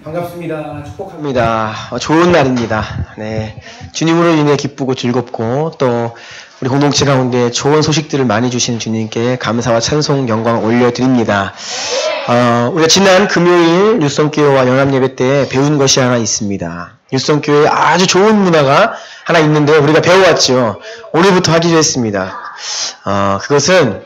반갑습니다. 축복합니다. 좋은 날입니다. 네, 주님으로 인해 기쁘고 즐겁고 또 우리 공동체 가운데 좋은 소식들을 많이 주신 주님께 감사와 찬송, 영광 올려드립니다. 우리가 지난 금요일 뉴성교회와 연합예배 때 배운 것이 하나 있습니다. 뉴성교회에 아주 좋은 문화가 하나 있는데 우리가 배워왔죠. 오늘부터 하기로 했습니다. 그것은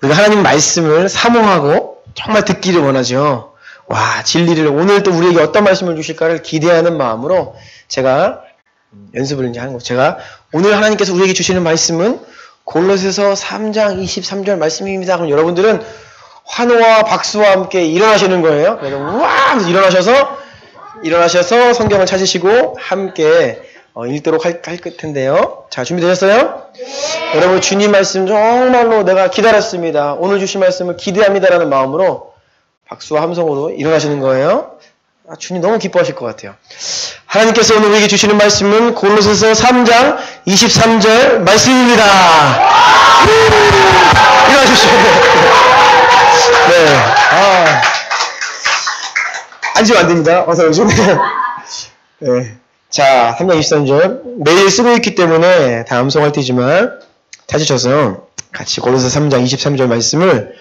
우리가 하나님 말씀을 사모하고 정말 듣기를 원하죠. 와, 진리를 오늘 또 우리에게 어떤 말씀을 주실까를 기대하는 마음으로 제가 연습을 이제 하는 거. 제가 오늘 하나님께서 우리에게 주시는 말씀은 골로새서 3장 23절 말씀입니다. 그럼 여러분들은 환호와 박수와 함께 일어나시는 거예요. 그래서 우와 하면서 일어나셔서 성경을 찾으시고 함께 읽도록 할 텐데요. 자, 준비되셨어요? 네. 여러분, 주님 말씀 정말로 내가 기다렸습니다. 오늘 주신 말씀을 기대합니다라는 마음으로 박수와 함성으로 일어나시는 거예요. 주님 너무 기뻐하실 것 같아요. 하나님께서 오늘 우리에게 주시는 말씀은 골로새서 3장 23절 말씀입니다. 일어나십시오. 네. 앉으면 안 됩니다. 어서 오시면. 네. 자, 3장 23절. 매일 쓰고 있기 때문에 다 암송할 테지만 찾으셔서 같이 골로새서 3장 23절 말씀을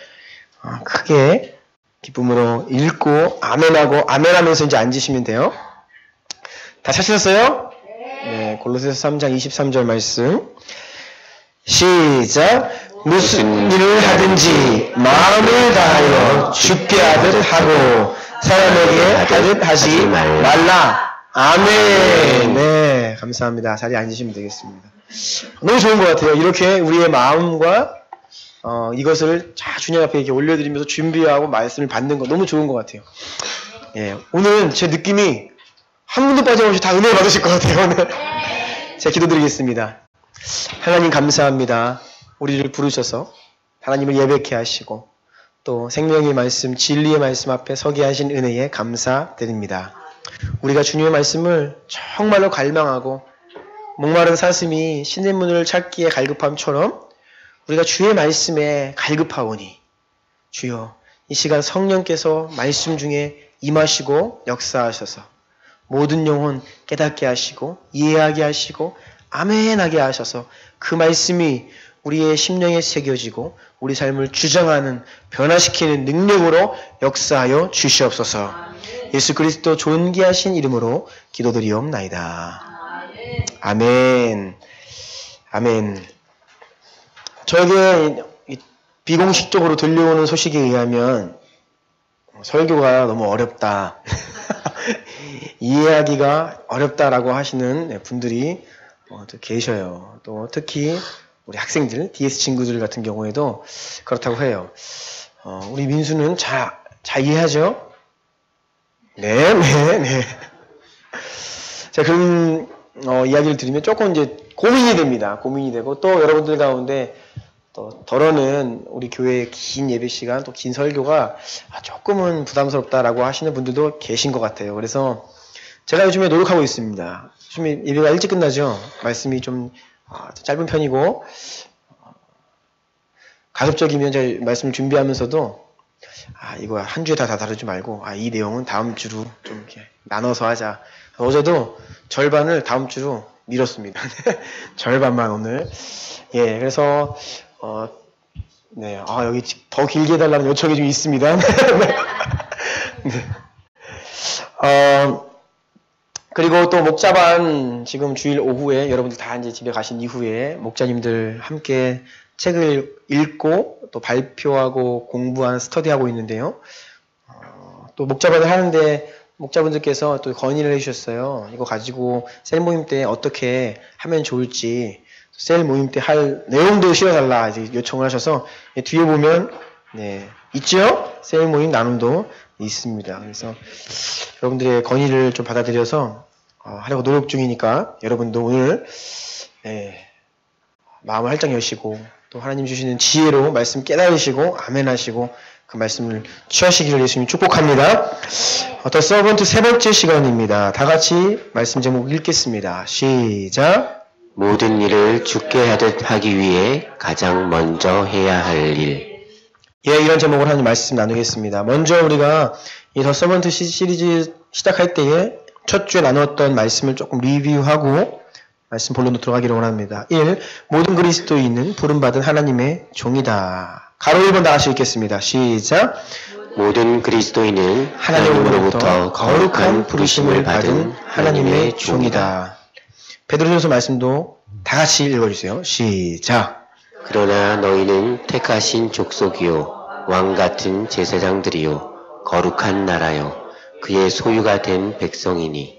크게 기쁨으로 읽고 아멘하고 아멘하면서 이제 앉으시면 돼요. 다 찾으셨어요? 네, 골로새서 3장 23절 말씀 시작. 무슨 일을 하든지 마음을 다하여 주께 하듯 하고 사람에게 하듯 하지 말라. 아멘. 네, 감사합니다. 자리에 앉으시면 되겠습니다. 너무 좋은 것 같아요. 이렇게 우리의 마음과 이것을 주님 앞에 이렇게 올려드리면서 준비하고 말씀을 받는 거 너무 좋은 것 같아요. 예, 오늘은 제 느낌이 한 분도 빠짐없이 다 은혜를 받으실 것 같아요. 오늘. 제가 기도드리겠습니다. 하나님 감사합니다. 우리를 부르셔서 하나님을 예배케 하시고 또 생명의 말씀, 진리의 말씀 앞에 서게 하신 은혜에 감사드립니다. 우리가 주님의 말씀을 정말로 갈망하고 목마른 사슴이 신의 문을 찾기에 갈급함처럼 우리가 주의 말씀에 갈급하오니 주여 이 시간 성령께서 말씀 중에 임하시고 역사하셔서 모든 영혼 깨닫게 하시고 이해하게 하시고 아멘하게 하셔서 그 말씀이 우리의 심령에 새겨지고 우리 삶을 주장하는 변화시키는 능력으로 역사하여 주시옵소서. 예수 그리스도 존귀하신 이름으로 기도드리옵나이다. 아멘. 아멘. 저에게 비공식적으로 들려오는 소식에 의하면 설교가 너무 어렵다. 이해하기가 어렵다라고 하시는 분들이 계셔요. 또 특히 우리 학생들, DS 친구들 같은 경우에도 그렇다고 해요. 우리 민수는 잘 이해하죠? 네. 자, 그런 이야기를 들으면 조금 이제 고민이 됩니다. 고민이 되고 또 여러분들 가운데 또 덜어는 우리 교회의 긴 예배 시간 또 긴 설교가 조금은 부담스럽다라고 하시는 분들도 계신 것 같아요. 그래서 제가 요즘에 노력하고 있습니다. 요즘에 예배가 일찍 끝나죠. 말씀이 좀 짧은 편이고 가급적이면 제가 말씀을 준비하면서도 이거 한 주에 다 다루지 말고 이 내용은 다음 주로 좀 이렇게 나눠서 하자. 어제도 절반을 다음 주로 미뤘습니다. 절반만 오늘. 예, 그래서 네, 여기 더 길게 해달라는 요청이 좀 있습니다. 네. 그리고 또 목자반 지금 주일 오후에 여러분들 다 이제 집에 가신 이후에 목자님들 함께 책을 읽고 또 발표하고 공부하는 스터디하고 있는데요. 또 목자반을 하는데 목자분들께서 또 건의를 해주셨어요. 이거 가지고 셀 모임 때 어떻게 하면 좋을지 셀 모임 때 할 내용도 실어달라 이제 요청을 하셔서 뒤에 보면 네 있죠? 셀 모임 나눔도 있습니다. 그래서 여러분들의 건의를 좀 받아들여서 하려고 노력 중이니까 여러분도 오늘 마음을 활짝 여시고 또 하나님 주시는 지혜로 말씀 깨달으시고 아멘하시고 그 말씀을 취하시기를 예수님 축복합니다. 더 서번트 세 번째 시간입니다. 다 같이 말씀 제목 읽겠습니다. 시작. 모든 일을 주께 하듯 하기 위해 가장 먼저 해야 할 일. 예, 이런 제목으로 하나님 말씀 나누겠습니다. 먼저 우리가 이 더 서번트 시리즈 시작할 때에 첫 주에 나누었던 말씀을 조금 리뷰하고 말씀 본론으로 들어가기를 원합니다. 1. 모든 그리스도인은 부름받은 하나님의 종이다. 가로 1번 다 같이 읽겠습니다. 시작. 모든 그리스도인은 하나님으로부터 거룩한 부르심을 받은 하나님의 종이다. 베드로전서 말씀도 다 같이 읽어주세요. 시작. 그러나 너희는 택하신 족속이요 왕 같은 제사장들이요 거룩한 나라요 그의 소유가 된 백성이니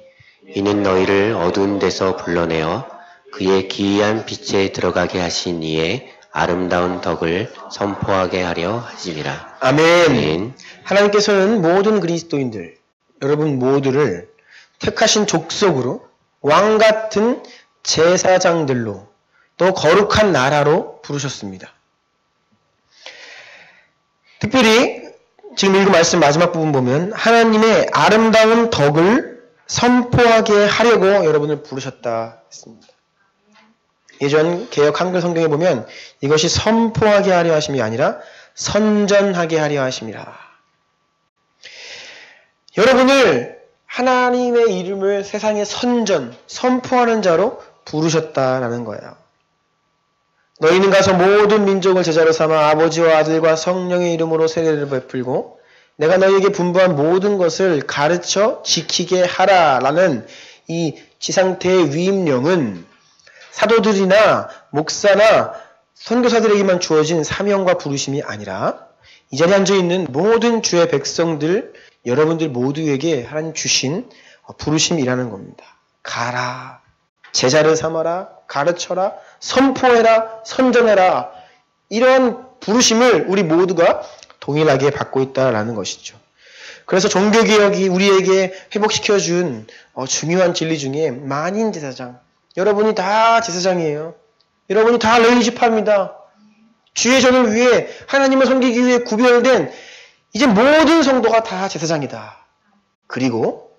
이는 너희를 어두운 데서 불러내어 그의 기이한 빛에 들어가게 하신 이의 아름다운 덕을 선포하게 하려 하심이라. 아멘. 아멘. 하나님께서는 모든 그리스도인들, 여러분 모두를 택하신 족속으로 왕 같은 제사장들로 또 거룩한 나라로 부르셨습니다. 특별히 지금 읽은 말씀 마지막 부분 보면 하나님의 아름다운 덕을 선포하게 하려고 여러분을 부르셨다 했습니다. 예전 개역 한글 성경에 보면 이것이 선포하게 하려 하심이 아니라 선전하게 하려 하심이라. 여러분을 하나님의 이름을 세상에 선포하는 자로 부르셨다라는 거예요. 너희는 가서 모든 민족을 제자로 삼아 아버지와 아들과 성령의 이름으로 세례를 베풀고 내가 너희에게 분부한 모든 것을 가르쳐 지키게 하라라는 이 지상태의 위임령은 사도들이나 목사나 선교사들에게만 주어진 사명과 부르심이 아니라 이 자리에 앉아있는 모든 주의 백성들, 여러분들 모두에게 하나님 주신 부르심이라는 겁니다. 가라, 제자를 삼아라, 가르쳐라, 선포해라, 선전해라. 이런 부르심을 우리 모두가 동일하게 받고 있다라는 것이죠. 그래서 종교개혁이 우리에게 회복시켜준 중요한 진리 중에 만인 제사장. 여러분이 다 제사장이에요. 여러분이 다 레위지파입니다. 주의 전을 위해 하나님을 섬기기 위해 구별된 이제 모든 성도가 다 제사장이다. 그리고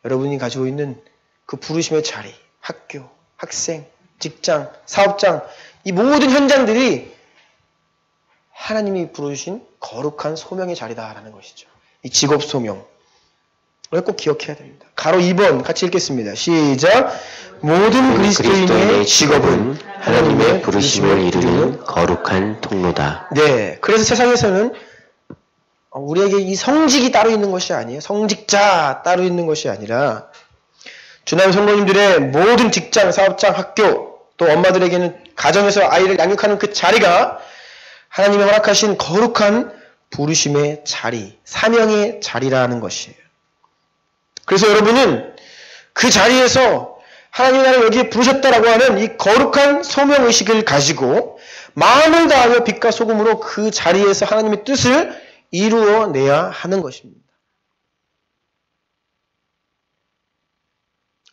여러분이 가지고 있는 그 부르심의 자리, 학교, 학생, 직장, 사업장, 이 모든 현장들이 하나님이 부르신 거룩한 소명의 자리다라는 것이죠. 이 직업 소명. 이걸 꼭 기억해야 됩니다. 가로 2번 같이 읽겠습니다. 시작. 모든 그리스도인의 직업은 하나님의 부르심을 이루는 거룩한 통로다. 네. 그래서 세상에서는 우리에게 이 성직이 따로 있는 것이 아니에요. 성직자 따로 있는 것이 아니라 주남 성도님들의 모든 직장, 사업장, 학교 또 엄마들에게는 가정에서 아이를 양육하는 그 자리가 하나님이 허락하신 거룩한 부르심의 자리, 사명의 자리라는 것이에요. 그래서 여러분은 그 자리에서 하나님이 나를 여기에 부르셨다라고 하는 이 거룩한 소명의식을 가지고 마음을 다하여 빛과 소금으로 그 자리에서 하나님의 뜻을 이루어내야 하는 것입니다.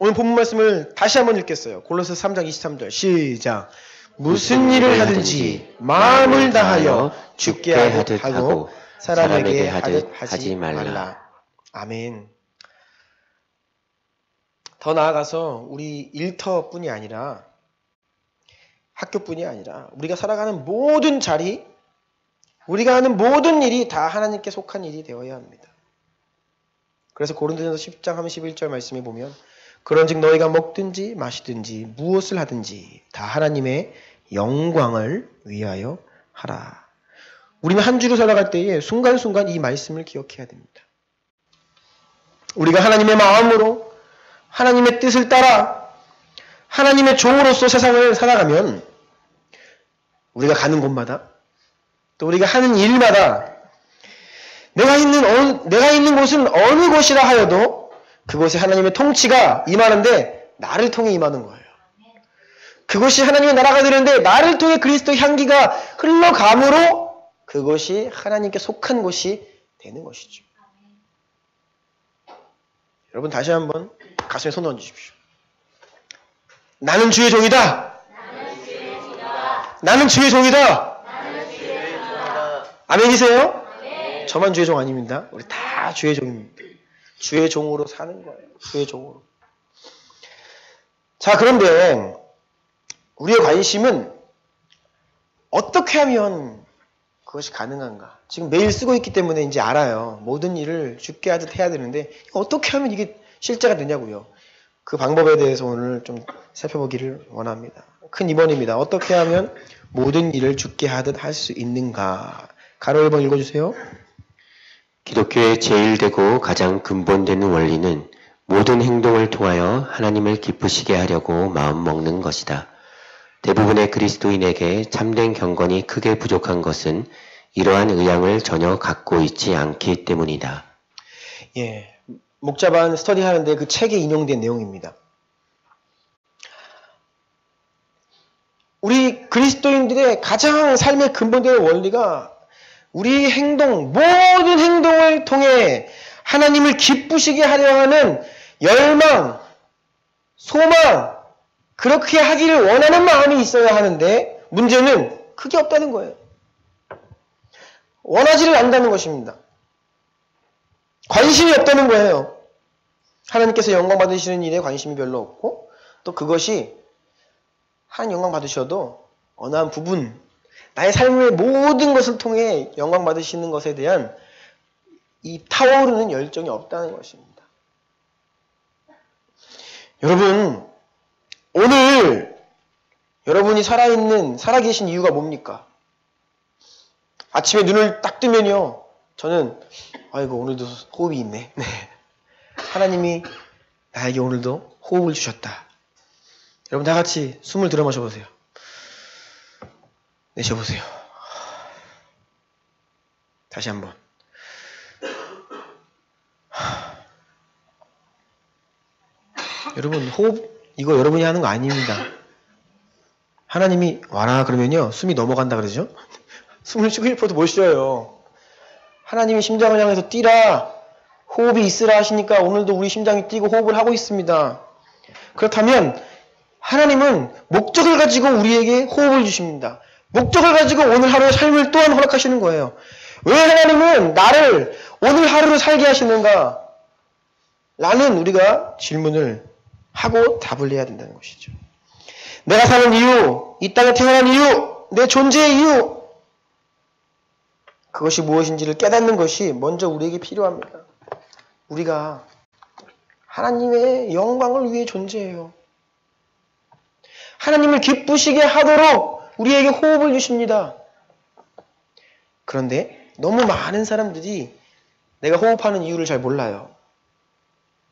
오늘 본문 말씀을 다시 한번 읽겠어요. 골로새 3장 23절 시작. 무슨 일을 하든지 마음을 다하여 주께 하듯 하고 사람에게 하듯 하지 말라. 아멘. 더 나아가서 우리 일터뿐이 아니라 학교뿐이 아니라 우리가 살아가는 모든 자리, 우리가 하는 모든 일이 다 하나님께 속한 일이 되어야 합니다. 그래서 고린도전서 10장 31절 말씀에 보면 그런즉 너희가 먹든지 마시든지 무엇을 하든지 다 하나님의 영광을 위하여 하라. 우리는 한 주를 살아갈 때에 순간순간 이 말씀을 기억해야 됩니다. 우리가 하나님의 마음으로 하나님의 뜻을 따라 하나님의 종으로서 세상을 살아가면 우리가 가는 곳마다 또 우리가 하는 일마다 내가 있는 곳은 어느 곳이라 하여도 그곳에 하나님의 통치가 임하는데 나를 통해 임하는 거예요. 그것이 하나님의 나라가 되는데 나를 통해 그리스도의 향기가 흘러감으로 그것이 하나님께 속한 곳이 되는 것이죠. 여러분 다시 한번 가슴에 손 얹으십시오. 나는 주의 종이다. 나는 주의 종이다. 아멘이세요? 네. 저만 주의 종 아닙니다. 우리 다 주의 종입니다. 주의 종으로 사는 거예요. 주의 종으로. 자, 그런데 우리의 관심은 어떻게 하면 그것이 가능한가? 지금 매일 쓰고 있기 때문에 이제 알아요. 모든 일을 죽게 하듯 해야 되는데 어떻게 하면 이게 실제가 되냐고요. 그 방법에 대해서 오늘 좀 살펴보기를 원합니다. 큰 2번입니다. 어떻게 하면 모든 일을 죽게 하듯 할 수 있는가? 가로 1번 읽어주세요. 기독교의 제일 되고 가장 근본되는 원리는 모든 행동을 통하여 하나님을 기쁘시게 하려고 마음먹는 것이다. 대부분의 그리스도인에게 참된 경건이 크게 부족한 것은 이러한 의향을 전혀 갖고 있지 않기 때문이다. 예, 목자반 스터디 하는데 그 책에 인용된 내용입니다. 우리 그리스도인들의 가장 삶의 근본되는 원리가 우리 행동, 모든 행동을 통해 하나님을 기쁘시게 하려 하는 열망, 소망, 그렇게 하기를 원하는 마음이 있어야 하는데 문제는 그게 없다는 거예요. 원하지를 않는다는 것입니다. 관심이 없다는 거예요. 하나님께서 영광 받으시는 일에 관심이 별로 없고 또 그것이 하나님 영광 받으셔도 어느 한 부분 나의 삶의 모든 것을 통해 영광 받으시는 것에 대한 이 타오르는 열정이 없다는 것입니다. 여러분, 오늘 여러분이 살아계신 이유가 뭡니까? 아침에 눈을 딱 뜨면요. 저는 아이고 오늘도 호흡이 있네. 네. 하나님이 나에게 오늘도 호흡을 주셨다. 여러분 다 같이 숨을 들어 마셔보세요. 내쉬어보세요. 다시 한번. 여러분 호흡 이거 여러분이 하는 거 아닙니다. 하나님이 와라 그러면요 숨이 넘어간다 그러죠. 숨을 쉬고 싶어도 못 쉬어요. 하나님이 심장을 향해서 뛰라 호흡이 있으라 하시니까 오늘도 우리 심장이 뛰고 호흡을 하고 있습니다. 그렇다면 하나님은 목적을 가지고 우리에게 호흡을 주십니다. 목적을 가지고 오늘 하루의 삶을 또한 허락하시는 거예요. 왜 하나님은 나를 오늘 하루를 살게 하시는가? 라는 우리가 질문을 하고 답을 해야 된다는 것이죠. 내가 사는 이유, 이 땅에 태어난 이유, 내 존재의 이유, 그것이 무엇인지를 깨닫는 것이 먼저 우리에게 필요합니다. 우리가 하나님의 영광을 위해 존재해요. 하나님을 기쁘시게 하도록 우리에게 호흡을 주십니다. 그런데 너무 많은 사람들이 내가 호흡하는 이유를 잘 몰라요.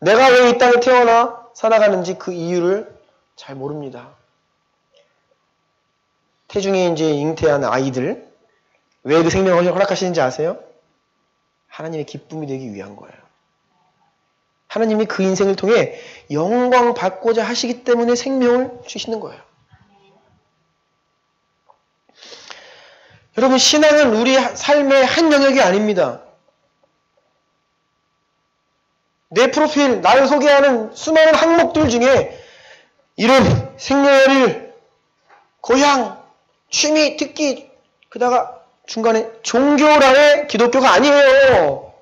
내가 왜 이 땅에 태어나 살아가는지 그 이유를 잘 모릅니다. 태중에 이제 잉태한 아이들, 왜 그 생명을 허락하시는지 아세요? 하나님의 기쁨이 되기 위한 거예요. 하나님이 그 인생을 통해 영광 받고자 하시기 때문에 생명을 주시는 거예요. 여러분, 신앙은 우리 삶의 한 영역이 아닙니다. 내 프로필, 나를 소개하는 수많은 항목들 중에 이름, 생년월일, 고향, 취미, 특기, 그다가 중간에 종교란의 기독교가 아니에요.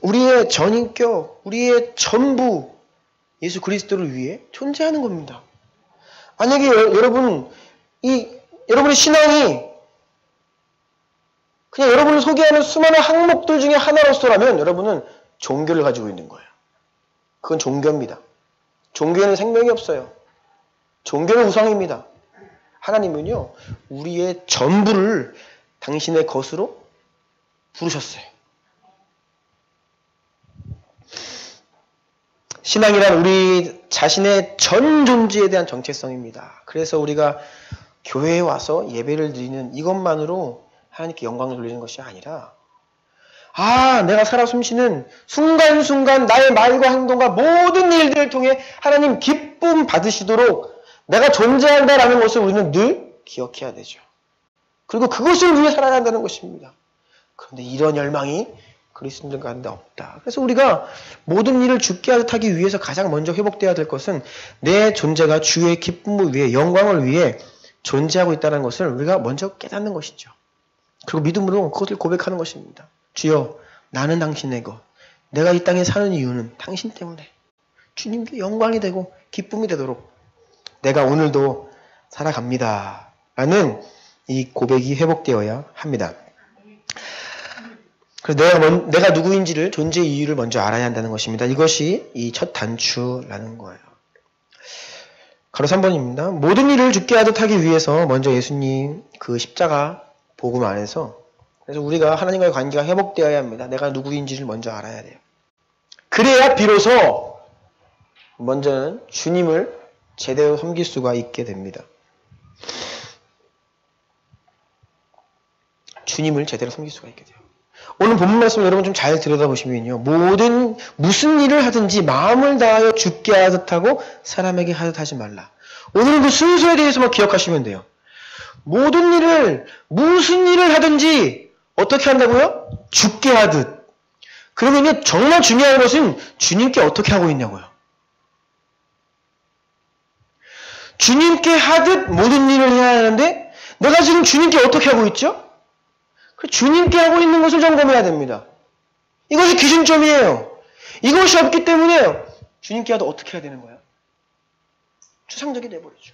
우리의 전인격, 우리의 전부 예수 그리스도를 위해 존재하는 겁니다. 만약에 여러분의 신앙이 그냥 여러분을 소개하는 수많은 항목들 중에 하나로서라면 여러분은 종교를 가지고 있는 거예요. 그건 종교입니다. 종교에는 생명이 없어요. 종교는 우상입니다. 하나님은요, 우리의 전부를 당신의 것으로 부르셨어요. 신앙이란 우리 자신의 전 존재에 대한 정체성입니다. 그래서 우리가 교회에 와서 예배를 드리는 이것만으로 하나님께 영광을 돌리는 것이 아니라 내가 살아 숨쉬는 순간순간 나의 말과 행동과 모든 일들을 통해 하나님 기쁨 받으시도록 내가 존재한다라는 것을 우리는 늘 기억해야 되죠. 그리고 그것을 위해 살아간다는 것입니다. 그런데 이런 열망이 그리스도인들 가운데 없다. 그래서 우리가 모든 일을 죽게 하기 위해서 가장 먼저 회복되어야 될 것은 내 존재가 주의 기쁨을 위해 영광을 위해 존재하고 있다는 것을 우리가 먼저 깨닫는 것이죠. 그리고 믿음으로 그것을 고백하는 것입니다. 주여, 나는 당신의 것. 내가 이 땅에 사는 이유는 당신 때문에 주님께 영광이 되고 기쁨이 되도록 내가 오늘도 살아갑니다. 라는 이 고백이 회복되어야 합니다. 그래서 내가 누구인지를, 존재의 이유를 먼저 알아야 한다는 것입니다. 이것이 이 첫 단추라는 거예요. 가로 3번입니다. 모든 일을 죽게 하듯 하기 위해서 먼저 예수님 그 십자가 복음 안에서, 그래서 우리가 하나님과의 관계가 회복되어야 합니다. 내가 누구인지를 먼저 알아야 돼요. 그래야 비로소 먼저는 주님을 제대로 섬길 수가 있게 됩니다. 주님을 제대로 섬길 수가 있게 돼요. 오늘 본문 말씀을 여러분 좀 잘 들여다보시면요. 무슨 일을 하든지 마음을 다하여 죽게 하듯 하고 사람에게 하듯 하지 말라. 오늘은 그 순서에 대해서만 기억하시면 돼요. 무슨 일을 하든지 어떻게 한다고요? 죽게 하듯. 그러면요, 정말 중요한 것은 주님께 어떻게 하고 있냐고요. 주님께 하듯 모든 일을 해야 하는데 내가 지금 주님께 어떻게 하고 있죠? 주님께 하고 있는 것을 점검해야 됩니다. 이것이 기준점이에요. 이것이 없기 때문에 주님께 하듯 어떻게 해야 되는 거예요? 추상적이 돼버리죠.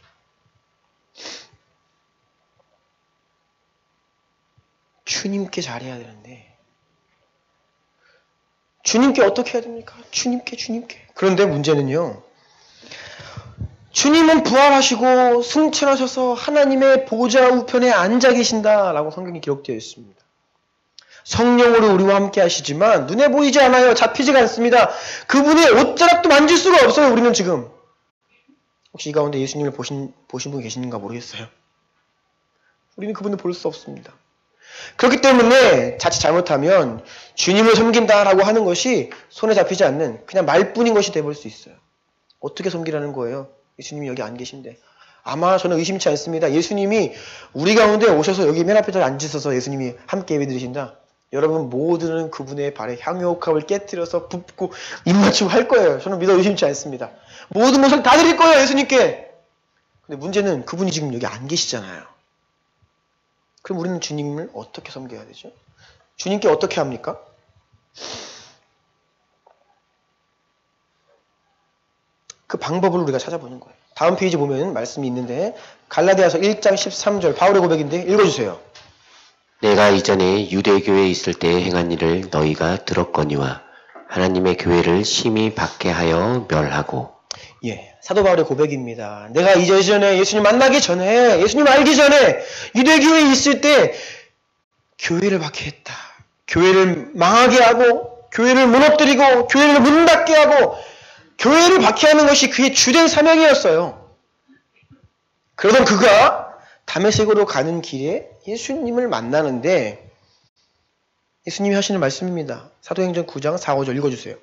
주님께 잘해야 되는데 주님께 어떻게 해야 됩니까? 주님께. 그런데 문제는요. 주님은 부활하시고 승천하셔서 하나님의 보좌 우편에 앉아 계신다라고 성경에 기록되어 있습니다. 성령으로 우리와 함께 하시지만 눈에 보이지 않아요. 잡히지가 않습니다. 그분의 옷자락도 만질 수가 없어요. 우리는 지금. 혹시 이 가운데 예수님을 보신 분 계시는가 모르겠어요. 우리는 그분을 볼 수 없습니다. 그렇기 때문에 자칫 잘못하면 주님을 섬긴다라고 하는 것이 손에 잡히지 않는 그냥 말뿐인 것이 되어볼 수 있어요. 어떻게 섬기라는 거예요? 예수님이 여기 안 계신데. 아마 저는 의심치 않습니다. 예수님이 우리 가운데 오셔서 여기 맨 앞에 앉으셔서 예수님이 함께 예배드리신다. 여러분 모두는 그분의 발에 향유옥합을 깨뜨려서 붓고 입맞춤 할 거예요. 저는 믿어 의심치 않습니다. 모든 것을 다 드릴 거예요. 예수님께. 근데 문제는 그분이 지금 여기 안 계시잖아요. 그럼 우리는 주님을 어떻게 섬겨야 되죠? 주님께 어떻게 합니까? 그 방법을 우리가 찾아보는 거예요. 다음 페이지 보면 말씀이 있는데 갈라디아서 1장 13절 바울의 고백인데 읽어주세요. 내가 이전에 유대교회에 있을 때 행한 일을 너희가 들었거니와 하나님의 교회를 심히 박해하여 멸하고. 예, 사도 바울의 고백입니다. 내가 이전에 예수님 만나기 전에, 예수님 알기 전에 유대교회에 있을 때 교회를 박해했다. 교회를 망하게 하고 교회를 무너뜨리고 교회를 문 닫게 하고 교회를 박해하는 것이 그의 주된 사명이었어요. 그러던 그가 다메섹으로 가는 길에 예수님을 만나는데 예수님이 하시는 말씀입니다. 사도행전 9장 4, 5절 읽어주세요.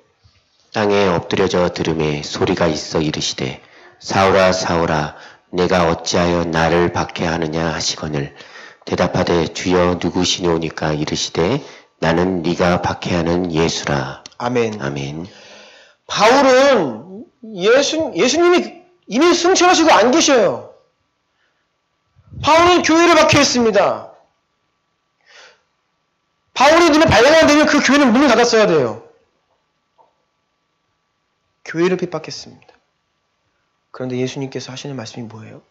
땅에 엎드려져 들음에 소리가 있어 이르시되 사울아 사울아 내가 어찌하여 나를 박해하느냐 하시거늘 대답하되 주여 누구시뇨니까 이르시되 나는 네가 박해하는 예수라. 아멘. 아멘. 바울은 예수님이 이미 승천하시고 안 계셔요. 바울은 교회를 박해했습니다. 바울이 눈에 발견이 되면 그 교회는 문을 닫았어야 돼요. 교회를 핍박했습니다. 그런데 예수님께서 하시는 말씀이 뭐예요?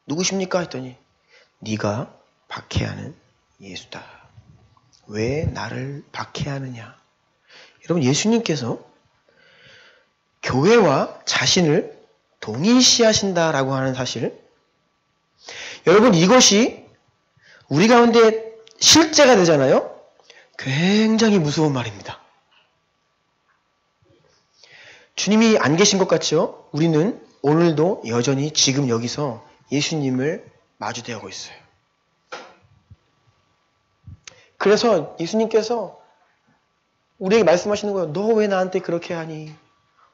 누구십니까? 했더니 네가 박해하는 예수다. 왜 나를 박해하느냐? 여러분 예수님께서 교회와 자신을 동일시하신다라고 하는 사실, 여러분 이것이 우리 가운데 실제가 되잖아요. 굉장히 무서운 말입니다. 주님이 안 계신 것 같죠? 우리는 오늘도 여전히 지금 여기서 예수님을 마주대하고 있어요. 그래서 예수님께서 우리에게 말씀하시는 거예요. 너 왜 나한테 그렇게 하니?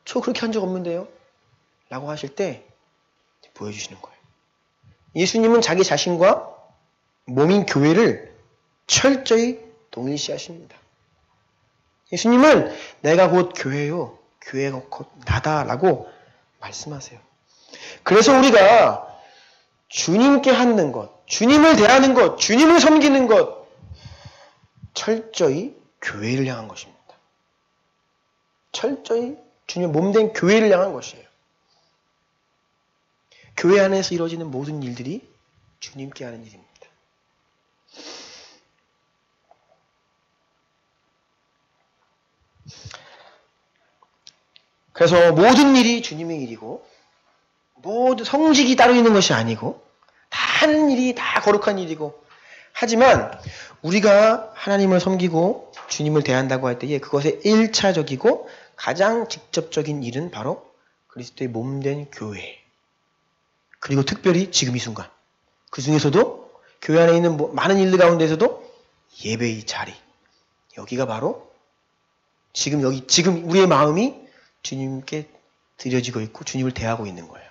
저 그렇게 한 적 없는데요? 라고 하실 때 보여주시는 거예요. 예수님은 자기 자신과 몸인 교회를 철저히 동일시하십니다. 예수님은 내가 곧 교회요. 교회가 곧 나다라고 말씀하세요. 그래서 우리가 주님께 하는 것, 주님을 대하는 것, 주님을 섬기는 것, 철저히 교회를 향한 것입니다. 철저히 주님의 몸된 교회를 향한 것이에요. 교회 안에서 이루어지는 모든 일들이 주님께 하는 일입니다. 그래서 모든 일이 주님의 일이고 모든 성직이 따로 있는 것이 아니고 다 하는 일이 다 거룩한 일이고 하지만 우리가 하나님을 섬기고 주님을 대한다고 할 때에 그것의 1차적이고 가장 직접적인 일은 바로 그리스도의 몸된 교회 그리고 특별히 지금 이 순간 그 중에서도 교회 안에 있는 많은 일들 가운데서도 예배의 자리 여기가 바로 지금 우리의 마음이 주님께 드려지고 있고 주님을 대하고 있는 거예요.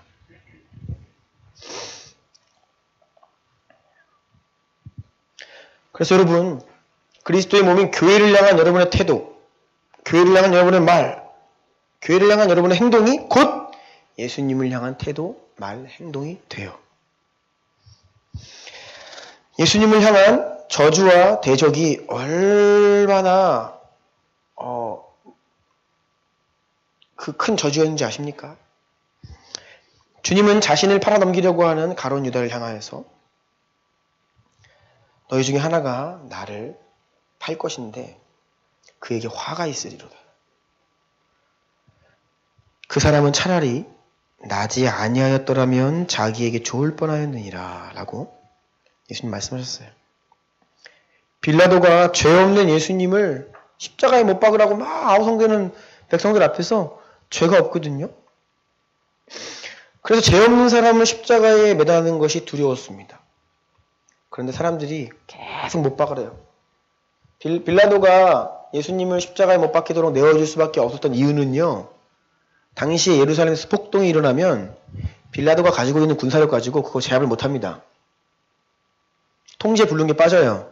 그래서 여러분 그리스도의 몸인 교회를 향한 여러분의 태도, 교회를 향한 여러분의 말, 교회를 향한 여러분의 행동이 곧 예수님을 향한 태도, 말, 행동이 돼요. 예수님을 향한 저주와 대적이 얼마나 그 큰 저주였는지 아십니까? 주님은 자신을 팔아넘기려고 하는 가룟 유다를 향하여서 너희 중에 하나가 나를 팔 것인데 그에게 화가 있으리로다. 그 사람은 차라리 나지 아니하였더라면 자기에게 좋을 뻔하였느니라 라고 예수님 말씀하셨어요. 빌라도가 죄 없는 예수님을 십자가에 못 박으라고 막 아우성되는 백성들 앞에서 죄가 없거든요. 그래서 죄 없는 사람을 십자가에 매다는 것이 두려웠습니다. 그런데 사람들이 계속 못 박으래요. 빌라도가 예수님을 십자가에 못 박히도록 내어줄 수밖에 없었던 이유는요. 당시에 예루살렘에서 폭동이 일어나면 빌라도가 가지고 있는 군사력 가지고 그거 제압을 못합니다. 통제 불능에 빠져요.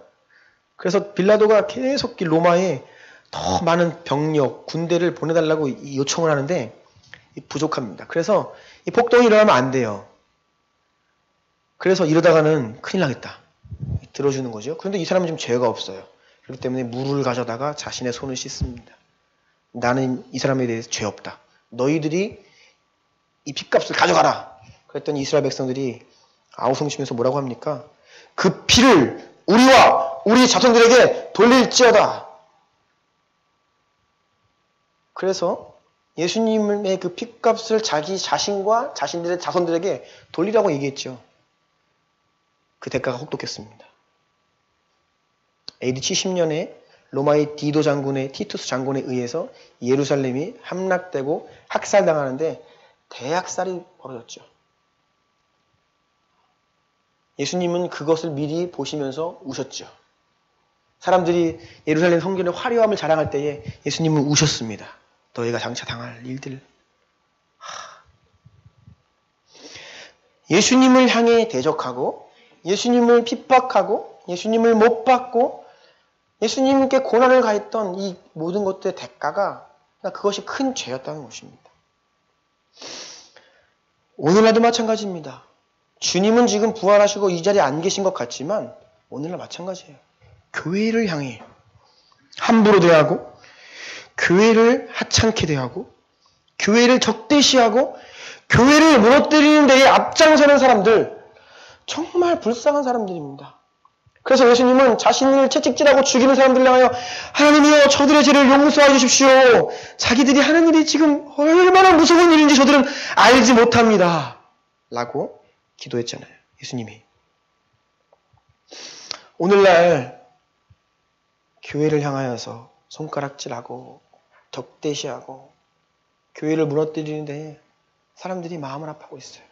그래서 빌라도가 계속 로마에 더 많은 병력, 군대를 보내달라고 요청을 하는데 부족합니다. 그래서 이 폭동이 일어나면 안 돼요. 그래서 이러다가는 큰일 나겠다. 들어주는 거죠. 그런데 이 사람은 지금 죄가 없어요. 그렇기 때문에 물을 가져다가 자신의 손을 씻습니다. 나는 이 사람에 대해서 죄 없다. 너희들이 이 핏값을 가져가라. 그랬더니 이스라엘 백성들이 아우성치면서 뭐라고 합니까? 그 피를 우리와 우리 자손들에게 돌릴지어다. 그래서 예수님의 그 핏값을 자기 자신과 자신들의 자손들에게 돌리라고 얘기했죠. 그 대가가 혹독했습니다. AD 70년에 로마의 디도 장군의 티투스 장군에 의해서 예루살렘이 함락되고 학살당하는데 대학살이 벌어졌죠. 예수님은 그것을 미리 보시면서 우셨죠. 사람들이 예루살렘 성전의 화려함을 자랑할 때에 예수님은 우셨습니다. 너희가 장차 당할 일들. 예수님을 향해 대적하고 예수님을 핍박하고 예수님을 못 받고 예수님께 고난을 가했던 이 모든 것들의 대가가 그것이 큰 죄였다는 것입니다. 오늘날도 마찬가지입니다. 주님은 지금 부활하시고 이 자리에 안 계신 것 같지만 오늘날 마찬가지예요. 교회를 향해 함부로 대하고 교회를 하찮게 대하고 교회를 적대시하고 교회를 무너뜨리는 데에 앞장서는 사람들 정말 불쌍한 사람들입니다. 그래서 예수님은 자신을 채찍질하고 죽이는 사람들을 향하여 하나님이여 저들의 죄를 용서해 주십시오. 자기들이 하는 일이 지금 얼마나 무서운 일인지 저들은 알지 못합니다. 라고 기도했잖아요. 예수님이. 오늘날 교회를 향하여서 손가락질하고 적대시하고 교회를 무너뜨리는데 사람들이 마음을 아파하고 있어요.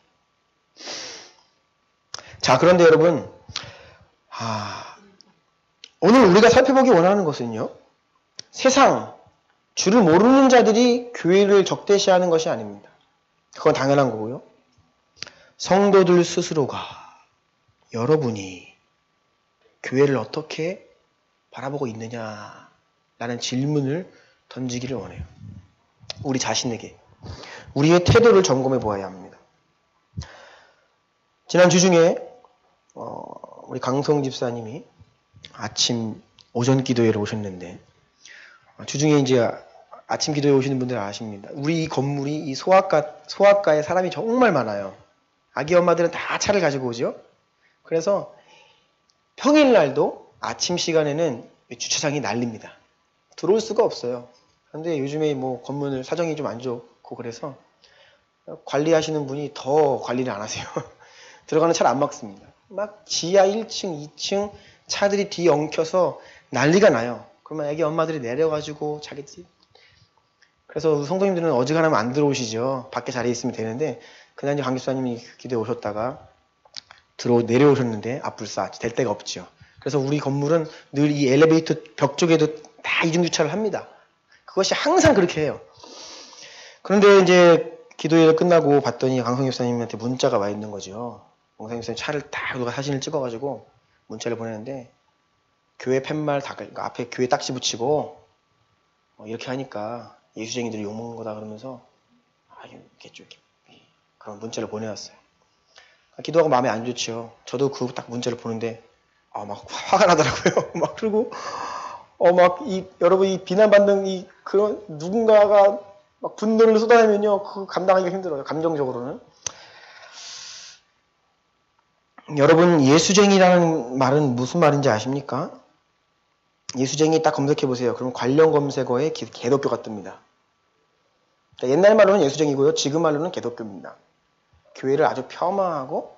자, 그런데 여러분 오늘 우리가 살펴보기 원하는 것은요. 세상, 주를 모르는 자들이 교회를 적대시하는 것이 아닙니다. 그건 당연한 거고요. 성도들 스스로가 여러분이 교회를 어떻게 바라보고 있느냐라는 질문을 던지기를 원해요. 우리 자신에게. 우리의 태도를 점검해 보아야 합니다. 지난 주 중에 우리 강성 집사님이 아침 오전 기도회를 오셨는데 주중에 이제 아침 기도회 오시는 분들 아십니다. 우리 이 건물이 이 소아과에 사람이 정말 많아요. 아기 엄마들은 다 차를 가지고 오죠. 그래서 평일날도 아침 시간에는 주차장이 난립니다. 들어올 수가 없어요. 그런데 요즘에 뭐 건물 사정이 좀 안 좋고 그래서 관리하시는 분이 더 관리를 안 하세요. 들어가는 차를 안 막습니다. 막 지하 1층, 2층 차들이 뒤에 엉켜서 난리가 나요. 그러면 애기 엄마들이 내려가지고 자기들이. 그래서 성도님들은 어지간하면 안 들어오시죠. 밖에 자리에 있으면 되는데 그날 이제 강 집사님이 기도에 오셨다가 내려오셨는데 앞불싸 될 데가 없죠. 그래서 우리 건물은 늘 이 엘리베이터 벽 쪽에도 다 이중주차를 합니다. 그것이 항상 그렇게 해요. 그런데 이제 기도회가 끝나고 봤더니 강성 집사님한테 문자가 와 있는 거죠. 강성 집사님 차를 딱 누가 사진을 찍어가지고 문자를 보내는데 교회 팻말 그러니까 앞에 교회 딱지 붙이고 이렇게 하니까 예수쟁이들이 욕먹는 거다 그러면서 이렇게 그런 문자를 보내왔어요. 기도하고 마음이 안 좋죠. 저도 그 딱 문자를 보는데 막 화가 나더라고요. 막 그리고 여러분 이 비난받는 그런 누군가가 막 분노를 쏟아내면요 그거 감당하기가 힘들어요. 감정적으로는. 여러분 예수쟁이라는 말은 무슨 말인지 아십니까? 예수쟁이 딱 검색해 보세요. 그럼 관련 검색어에 개독교가 뜹니다. 그러니까 옛날 말로는 예수쟁이고요. 지금 말로는 개독교입니다. 교회를 아주 폄하하고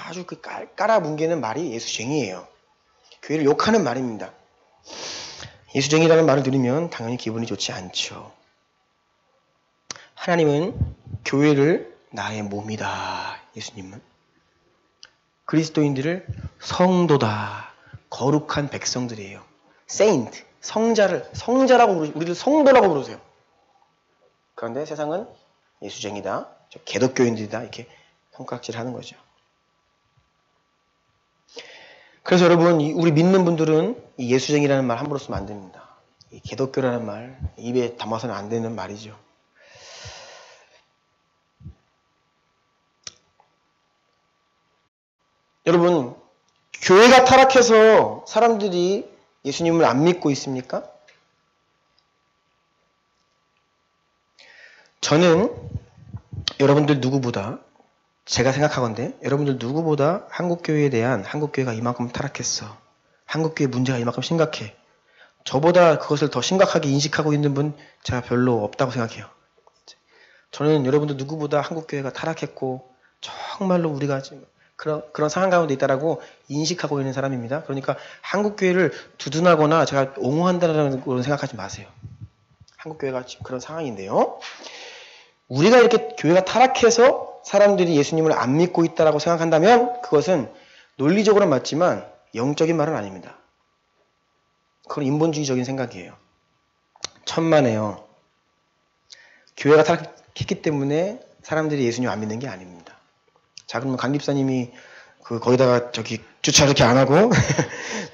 아주 깔아뭉개는 말이 예수쟁이에요. 교회를 욕하는 말입니다. 예수쟁이라는 말을 들으면 당연히 기분이 좋지 않죠. 하나님은 교회를 나의 몸이다. 예수님은 그리스도인들을 성도다. 거룩한 백성들이에요. 세인트, 성자라고 우리를 성도라고 부르세요. 그런데 세상은 예수쟁이다, 개독교인들이다 이렇게 손가락질하는 거죠. 그래서 여러분 우리 믿는 분들은 이 예수쟁이라는 말 함부로 쓰면 안 됩니다. 이 개독교라는 말 입에 담아서는 안 되는 말이죠. 여러분 교회가 타락해서 사람들이 예수님을 안 믿고 있습니까? 저는 여러분들 누구보다 제가 생각하건대 여러분들 누구보다 한국교회가 이만큼 타락했어. 한국교회 문제가 이만큼 심각해. 저보다 그것을 더 심각하게 인식하고 있는 분 제가 별로 없다고 생각해요. 저는 여러분들 누구보다 한국교회가 타락했고 정말로 우리가 지금 그런 상황 가운데 있다라고 인식하고 있는 사람입니다. 그러니까 한국교회를 두둔하거나 제가 옹호한다는 그런 생각하지 마세요. 한국교회가 지금 그런 상황인데요. 우리가 이렇게 교회가 타락해서 사람들이 예수님을 안 믿고 있다라고 생각한다면 그것은 논리적으로는 맞지만 영적인 말은 아닙니다. 그건 인본주의적인 생각이에요. 천만에요. 교회가 타락했기 때문에 사람들이 예수님 안 믿는 게 아닙니다. 자, 그러면 강 집사님이 거기다가 주차 이렇게 안 하고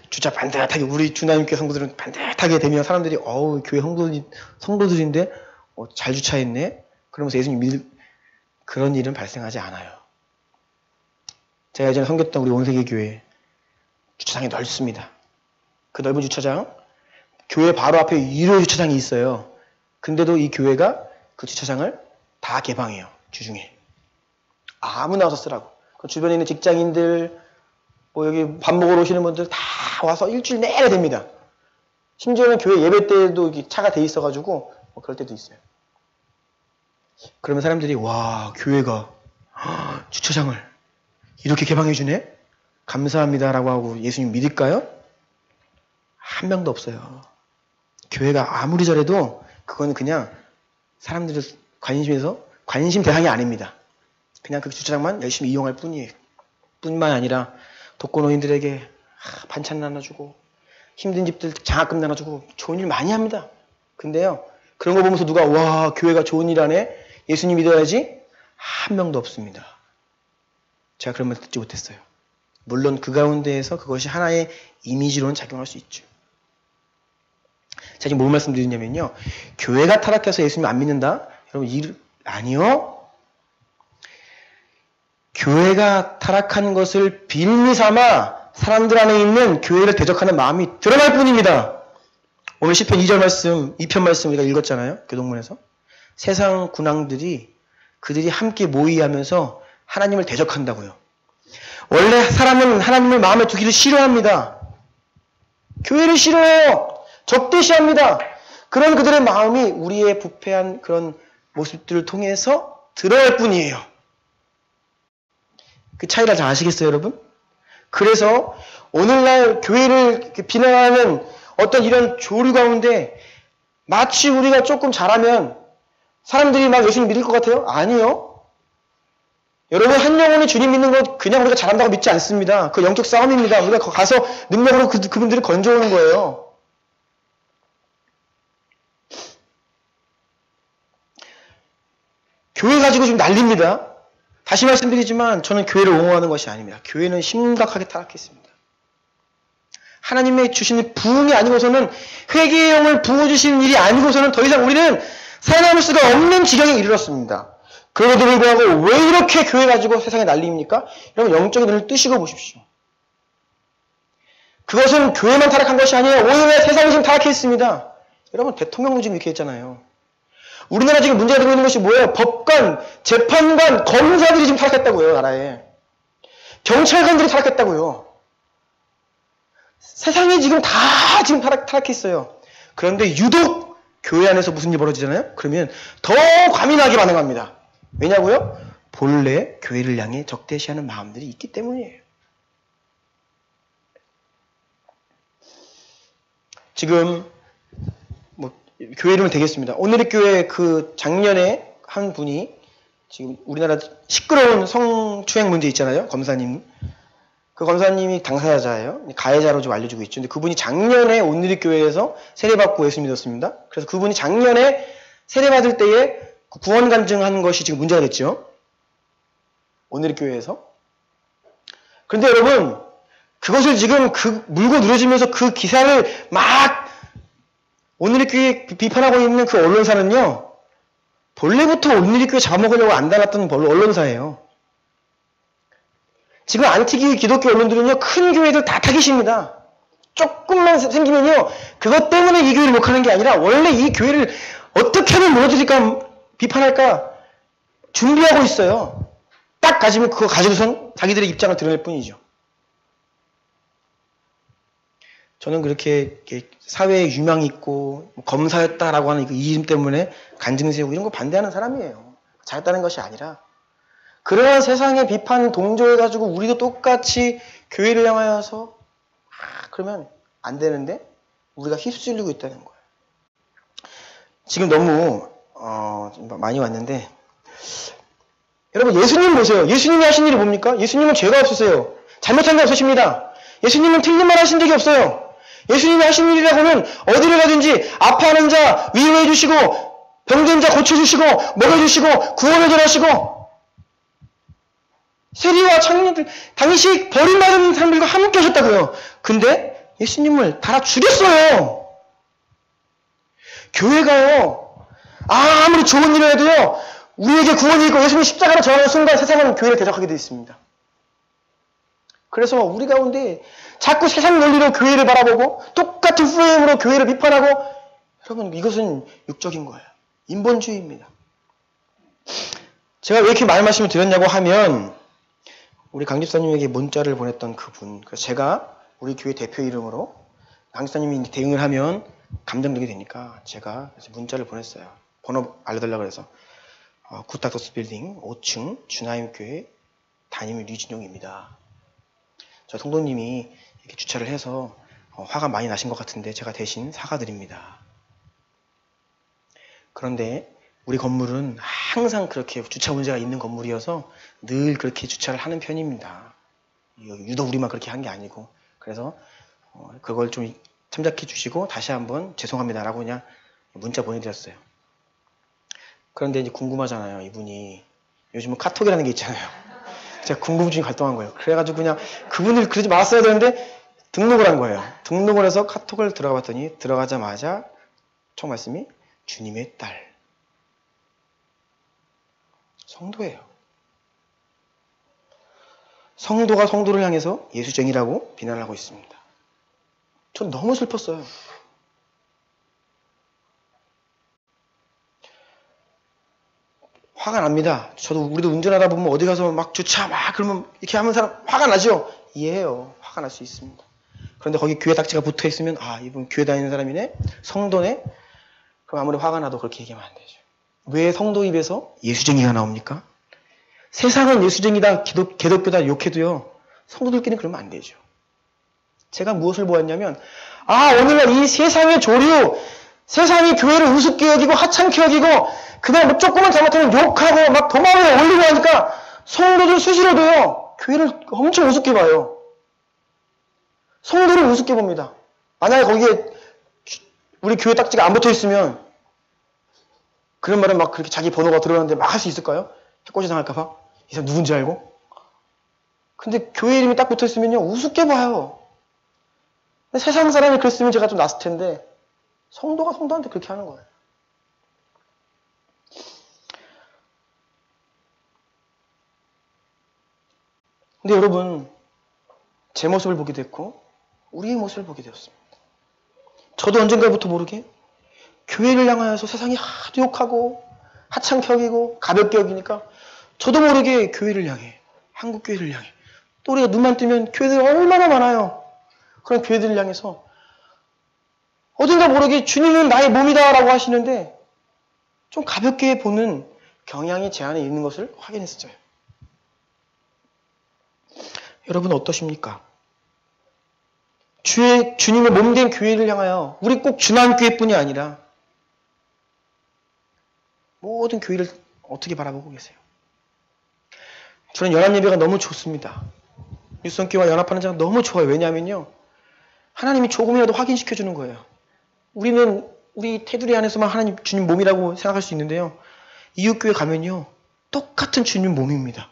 주차 반듯하게 우리 주나님께 성도들은 반듯하게 되면 사람들이 교회 성도들인데 잘 주차했네. 그러면서 예수님 믿을 그런 일은 발생하지 않아요. 제가 예전에 섬겼던 우리 온세계 교회 주차장이 넓습니다. 그 넓은 주차장 교회 바로 앞에 유료 주차장이 있어요. 근데도 이 교회가 그 주차장을 다 개방해요. 주중에. 아무나 와서 쓰라고. 그 주변에 있는 직장인들, 여기 밥 먹으러 오시는 분들 다 와서 일주일 내내 됩니다. 심지어는 교회 예배 때도 차가 돼 있어가지고, 그럴 때도 있어요. 그러면 사람들이, 와, 교회가 주차장을 이렇게 개방해주네? 감사합니다라고 하고 예수님 믿을까요? 한 명도 없어요. 교회가 아무리 잘해도 그건 그냥 사람들의 관심 대상이 아닙니다. 그냥 그 주차장만 열심히 이용할 뿐이에요. 뿐만 아니라 독거노인들에게 반찬 나눠주고 힘든 집들 장학금 나눠주고 좋은 일 많이 합니다. 근데요, 그런 거 보면서 누가 와 교회가 좋은 일 하네? 예수님 믿어야지? 한 명도 없습니다. 제가 그런 말 듣지 못했어요. 물론 그 가운데에서 그것이 하나의 이미지로는 작용할 수 있죠. 제가 지금 뭘 말씀드리냐면요. 교회가 타락해서 예수님 안 믿는다? 여러분 아니요. 교회가 타락한 것을 빌미 삼아 사람들 안에 있는 교회를 대적하는 마음이 드러날 뿐입니다. 오늘 시편 2편 말씀 우리가 읽었잖아요. 교동문에서. 세상 군왕들이 그들이 함께 모의하면서 하나님을 대적한다고요. 원래 사람은 하나님을 마음에 두기를 싫어합니다. 교회를 싫어해요. 적대시합니다. 그런 그들의 마음이 우리의 부패한 그런 모습들을 통해서 드러날 뿐이에요. 그 차이를 잘 아시겠어요, 여러분? 그래서 오늘날 교회를 비난하는 어떤 이런 조류 가운데 마치 우리가 조금 잘하면 사람들이 막 예수님 믿을 것 같아요? 아니요. 여러분, 한 영혼이 주님 믿는 것 그냥 우리가 잘한다고 믿지 않습니다. 그 영적 싸움입니다. 우리가 가서 능력으로 그분들을 건져오는 거예요. 교회 가지고 지금 난립니다. 다시 말씀드리지만 저는 교회를 옹호하는 것이 아닙니다. 교회는 심각하게 타락했습니다. 하나님의 주시는 부흥이 아니고서는 회개의 영을 부어주시는 일이 아니고서는 더 이상 우리는 살아남을 수가 없는 지경에 이르렀습니다. 그럼에도 불구하고 왜 이렇게 교회 가지고 세상에 난리입니까? 여러분, 영적인 눈을 뜨시고 보십시오. 그것은 교회만 타락한 것이 아니에요. 오히려 세상이 지금 타락했습니다. 여러분, 대통령도 지금 이렇게 했잖아요. 우리나라 지금 문제가 되고 있는 것이 뭐예요? 법관, 재판관, 검사들이 지금 타락했다고요, 나라에. 경찰관들이 타락했다고요. 세상이 지금 다 지금 타락했어요. 그런데 유독 교회 안에서 무슨 일이 벌어지잖아요? 그러면 더 과민하게 반응합니다. 왜냐고요? 본래 교회를 향해 적대시하는 마음들이 있기 때문이에요. 지금 교회 이름을 대겠습니다. 오늘의 교회 그 작년에 한 분이 지금 우리나라 시끄러운 성추행 문제 있잖아요. 검사님. 그 검사님이 당사자예요. 가해자로 좀 알려주고 있죠. 근데 그분이 작년에 오늘의 교회에서 세례받고 예수 믿었습니다. 그래서 그분이 작년에 세례받을 때에 구원 간증하는 것이 지금 문제가 됐죠. 오늘의 교회에서. 그런데 여러분, 그것을 지금 물고 늘어지면서 그 기사를 막 오늘의 교회 비판하고 있는 그 언론사는요, 본래부터 오늘의 교회 잡아먹으려고 안 달았던 언론사예요. 지금 안티기 기독교 언론들은요, 큰 교회들 다 타깃입니다. 조금만 생기면요, 그것 때문에 이 교회를 욕하는 게 아니라 원래 이 교회를 어떻게 하면 무너뜨릴까, 비판할까 준비하고 있어요. 딱 가지면 그거 가지고선 자기들의 입장을 드러낼 뿐이죠. 저는 그렇게 사회에 유망 있고 검사였다라고 하는 이 이름 때문에 간증 세우고 이런 거 반대하는 사람이에요. 잘했다는 것이 아니라 그러한 세상의 비판 동조해가지고 우리도 똑같이 교회를 향하여서 그러면 안 되는데 우리가 휩쓸리고 있다는 거예요. 지금 너무 많이 왔는데 여러분, 예수님 보세요. 예수님이 하신 일이 뭡니까? 예수님은 죄가 없으세요. 잘못한 게 없으십니다. 예수님은 틀린 말 하신 적이 없어요. 예수님이 하신 일이라고는 어디를 가든지 아파하는 자 위로해 주시고 병든 자 고쳐주시고 먹여주시고 구원을 전하시고 세리와 청년들 당시 버림받은 사람들과 함께 하셨다고요. 근데 예수님을 달아 죽였어요. 교회가요, 아무리 좋은 일을 해도요, 우리에게 구원이 있고 예수님 십자가를 전하는 순간 세상은 교회를 대적하게 되어 있습니다. 그래서 우리 가운데 자꾸 세상 논리로 교회를 바라보고 똑같은 프레임으로 교회를 비판하고, 여러분, 이것은 육적인 거예요. 인본주의입니다. 제가 왜 이렇게 많은 말씀을 드렸냐고 하면 우리 강 집사님에게 문자를 보냈던 그분, 그래서 제가 우리 교회 대표 이름으로 강 집사님이 대응을 하면 감정되게 되니까 제가 문자를 보냈어요. 번호 알려달라고 해서 굿닥터스 빌딩 5층 주나임교회 담임 류진용입니다. 저 성도님이 이렇게 주차를 해서 화가 많이 나신 것 같은데 제가 대신 사과드립니다. 그런데 우리 건물은 항상 그렇게 주차 문제가 있는 건물이어서 늘 그렇게 주차를 하는 편입니다. 유독 우리만 그렇게 한 게 아니고, 그래서 그걸 좀 참작해 주시고 다시 한번 죄송합니다라고 그냥 문자 보내드렸어요. 그런데 이제 궁금하잖아요. 이분이 요즘은 카톡이라는 게 있잖아요. 제가 궁금증이 발동한 거예요. 그래가지고 그냥 그분을 그러지 말았어야 되는데 등록을 한 거예요. 등록을 해서 카톡을 들어가 봤더니 들어가자마자 첫 말씀이 주님의 딸. 성도예요. 성도가 성도를 향해서 예수쟁이라고 비난을 하고 있습니다. 전 너무 슬펐어요. 화가 납니다. 우리도 운전하다 보면 어디 가서 막 주차 막 그러면 이렇게 하면 사람 화가 나죠? 이해해요. 화가 날 수 있습니다. 그런데 거기 교회 딱지가 붙어 있으면 아, 이분 교회 다니는 사람이네? 성도네? 그럼 아무리 화가 나도 그렇게 얘기하면 안 되죠. 왜 성도 입에서 예수쟁이가 나옵니까? 세상은 예수쟁이다, 개독교다 욕해도요. 성도들끼리는 그러면 안 되죠. 제가 무엇을 보았냐면 오늘날 이 세상의 조류, 세상이 교회를 우습게 여기고 하찮게 여기고 그냥 뭐 조금만 잘못하면 욕하고 막 도마에 올리고 하니까 성도들 스스로도요. 교회를 엄청 우습게 봐요. 성도를 우습게 봅니다. 만약에 거기에 우리 교회 딱지가 안 붙어 있으면 그런 말은 막 그렇게 자기 번호가 들어가는데 막 할 수 있을까요? 해코지 당할까봐? 이 사람 누군지 알고? 근데 교회 이름이 딱 붙어 있으면요. 우습게 봐요. 근데 세상 사람이 그랬으면 제가 좀 났을 텐데 성도가 성도한테 그렇게 하는 거예요. 근데 여러분, 제 모습을 보게 됐고 우리의 모습을 보게 되었습니다. 저도 언젠가부터 모르게 교회를 향하여서 세상이 하도 욕하고 하찮게 여기고 가볍게 여기니까 저도 모르게 교회를 향해, 한국 교회를 향해 또 우리가 눈만 뜨면 교회들이 얼마나 많아요. 그런 교회들을 향해서 어딘가 모르게 주님은 나의 몸이다 라고 하시는데 좀 가볍게 보는 경향이 제 안에 있는 것을 확인했어요. 여러분 어떠십니까? 주님의 몸된 교회를 향하여 우리 꼭 준한교회뿐이 아니라 모든 교회를 어떻게 바라보고 계세요? 저는 연합예배가 너무 좋습니다. 유성교회와 연합하는 자가 너무 좋아요. 왜냐하면요. 하나님이 조금이라도 확인시켜주는 거예요. 우리는 우리 테두리 안에서만 하나님 주님 몸이라고 생각할 수 있는데요. 이웃교회 가면요. 똑같은 주님 몸입니다.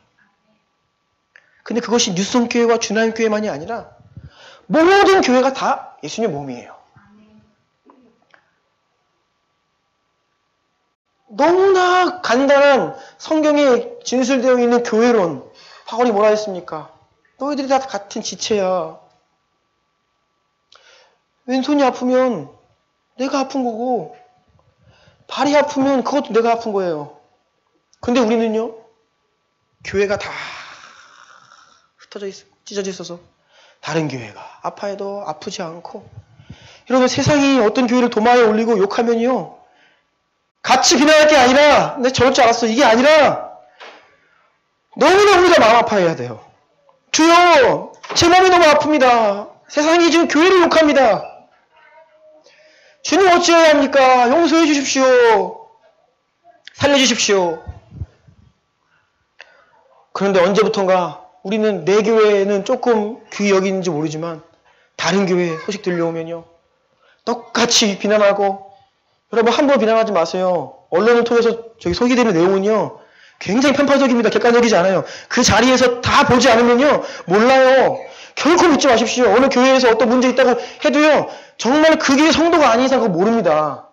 근데 그것이 뉴성교회와 주나임교회만이 아니라 모든 교회가 다 예수님 몸이에요. 너무나 간단한 성경에 진술되어 있는 교회론. 바울이 뭐라 했습니까? 너희들이 다 같은 지체야. 왼손이 아프면 내가 아픈 거고 발이 아프면 그것도 내가 아픈 거예요. 근데 우리는요. 교회가 다 흩어져 있고 찢어져 있어서 다른 교회가 아파해도 아프지 않고 여러분 세상이 어떤 교회를 도마에 올리고 욕하면요. 같이 비난할 게 아니라 내가 저럴 줄 알았어. 이게 아니라 너무나 우리가 마음 아파해야 돼요. 주여 제 몸이 너무 아픕니다. 세상이 지금 교회를 욕합니다. 주님 어찌해야 합니까? 용서해 주십시오. 살려주십시오. 그런데 언제부턴가 우리는 내 교회는 조금 귀히 여기는지 모르지만 다른 교회 소식 들려오면요. 똑같이 비난하고 여러분 함부로 비난하지 마세요. 언론을 통해서 소개되는 내용은요. 굉장히 편파적입니다. 객관적이지 않아요. 그 자리에서 다 보지 않으면요. 몰라요. 결코 믿지 마십시오. 어느 교회에서 어떤 문제 있다고 해도요. 정말 그게 성도가 아닌 이상 그거 모릅니다.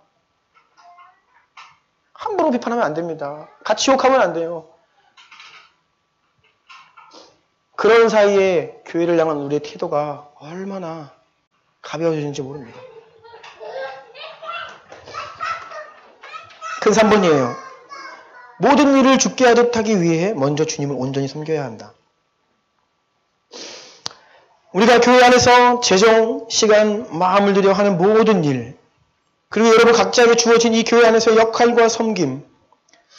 함부로 비판하면 안 됩니다. 같이 욕하면 안 돼요. 그런 사이에 교회를 향한 우리의 태도가 얼마나 가벼워지는지 모릅니다. 큰 3번이에요. 모든 일을 주께 하듯 하기 위해 먼저 주님을 온전히 섬겨야 한다. 우리가 교회 안에서 재정, 시간, 마음을 들여 하는 모든 일, 그리고 여러분 각자에게 주어진 이 교회 안에서 역할과 섬김,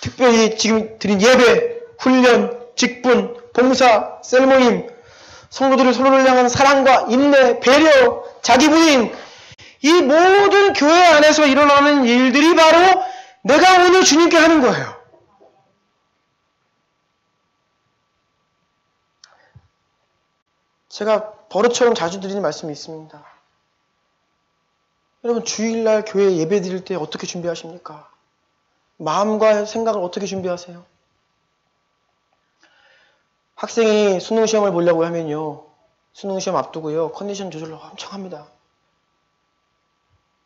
특별히 지금 드린 예배, 훈련, 직분, 봉사, 셀모임, 성도들을 서로를 향한 사랑과 인내, 배려, 자기 부인, 이 모든 교회 안에서 일어나는 일들이 바로 내가 오늘 주님께 하는 거예요. 제가 버릇처럼 자주 드리는 말씀이 있습니다. 여러분 주일날 교회 예배 드릴 때 어떻게 준비하십니까? 마음과 생각을 어떻게 준비하세요? 학생이 수능시험을 보려고 하면요. 수능시험 앞두고요. 컨디션 조절을 엄청 합니다.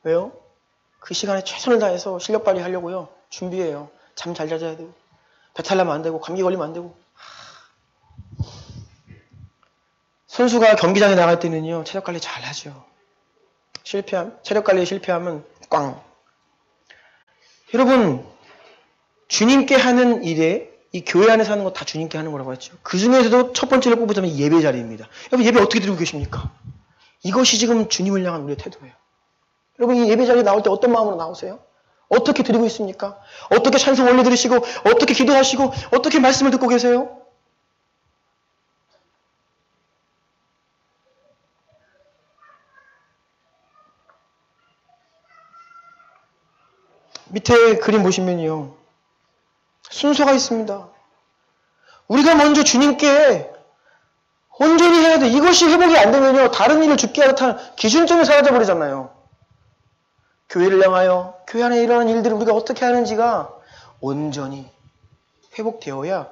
왜요? 그 시간에 최선을 다해서 실력 발휘하려고요. 준비해요. 잠 잘 자야 되고 배탈 나면 안 되고 감기 걸리면 안 되고 선수가 경기장에 나갈 때는요. 체력 관리 잘 하죠. 체력 관리에 실패하면 꽝. 여러분 주님께 하는 일에 이 교회 안에서 하는 거 다 주님께 하는 거라고 했죠. 그 중에서도 첫 번째로 꼽으자면 예배 자리입니다. 여러분 예배 어떻게 드리고 계십니까? 이것이 지금 주님을 향한 우리의 태도예요. 여러분 이 예배 자리에 나올 때 어떤 마음으로 나오세요? 어떻게 드리고 있습니까? 어떻게 찬송 올려 드리시고 어떻게 기도하시고 어떻게 말씀을 듣고 계세요? 밑에 그림 보시면요. 순서가 있습니다. 우리가 먼저 주님께 온전히 해야 돼. 이것이 회복이 안 되면요. 다른 일을 죽게 하듯한 기준점이 사라져버리잖아요. 교회를 향하여 교회 안에 일어나는 일들을 우리가 어떻게 하는지가 온전히 회복되어야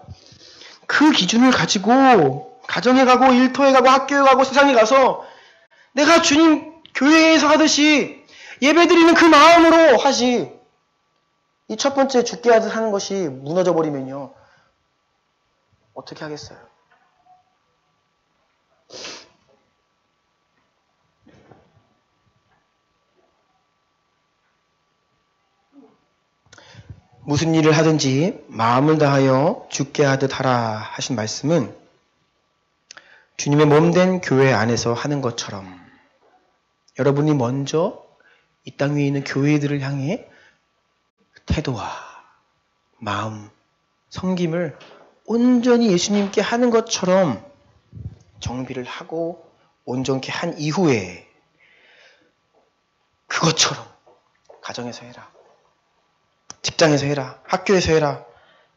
그 기준을 가지고 가정에 가고 일터에 가고 학교에 가고 세상에 가서 내가 주님 교회에서 하듯이 예배드리는 그 마음으로 하지. 이 첫 번째 죽게 하듯 하는 것이 무너져 버리면요. 어떻게 하겠어요? 무슨 일을 하든지 마음을 다하여 죽게 하듯 하라 하신 말씀은 주님의 몸된 교회 안에서 하는 것처럼 여러분이 먼저 이 땅 위에 있는 교회들을 향해 태도와 마음, 섬김을 온전히 예수님께 하는 것처럼 정비를 하고 온전케 한 이후에 그것처럼 가정에서 해라. 직장에서 해라. 학교에서 해라.